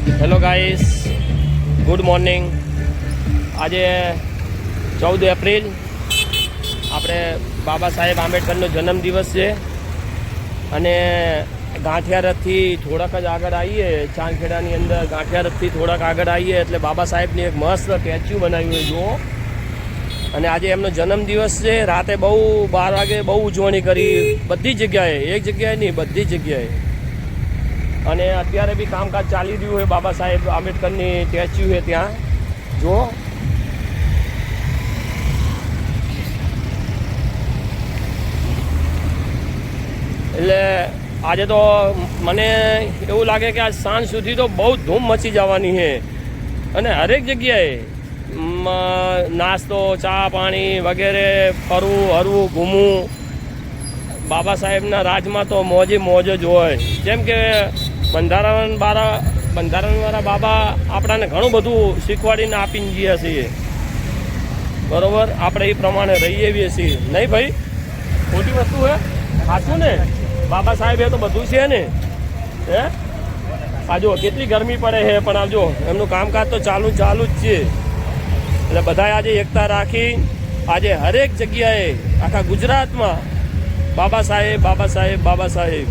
Hello guys, good morning. આજે 14 April આપણે બાબા સાહેબ આંબેડકરનો જન્મદિવસ છે અને ગાંઠિયા રથથી થોડાક જ આગળ આવીએ, ચાંદખેડાની અંદર ગાંઠિયા રથથી થોડાક આગળ આવીએ એટલે બાબા સાહેબની એક મસ્ત સ્ટેચ્યુ બનાવ્યું હોય જુઓ। અને આજે એમનો જન્મદિવસ છે। રાતે બહુ 12 વાગે બહુ ઉજવણી કરી બધી જગ્યાએ, એક જગ્યાએ નહીં બધી જગ્યાએ। અને અત્યારે બી કામકાજ ચાલી રહ્યું છે। બાબા સાહેબ આંબેડકરની સ્ટેચ્યુ છે ત્યાં જુઓ। એટલે આજે તો મને એવું લાગે કે આજ સાંજ સુધી તો બહુ ધૂમ મચી જવાની છે અને હરેક જગ્યાએ નાસ્તો, ચા પાણી વગેરે, ફરવું હરવું ઘૂમવું। બાબા સાહેબના રાજમાં તો મોજે મોજ જ હોય। જેમ કે બંધારણવાળા બાબા આપણાને ઘણું બધું શીખવાડીને આપીને ગયા છીએ, બરાબર। આપણે એ પ્રમાણે રહીએ બી છીએ, નહીં ભાઈ? ખોટી વસ્તુ હે? સાચું ને? બાબા સાહેબ એ તો બધું છે ને, હે? આ જો કેટલી ગરમી પડે છે પણ આવજો એમનું કામકાજ તો ચાલુ જ છે। એટલે બધાએ આજે એકતા રાખી આજે હરેક જગ્યાએ આખા ગુજરાતમાં બાબા સાહેબ, બાબા સાહેબ, બાબા સાહેબ।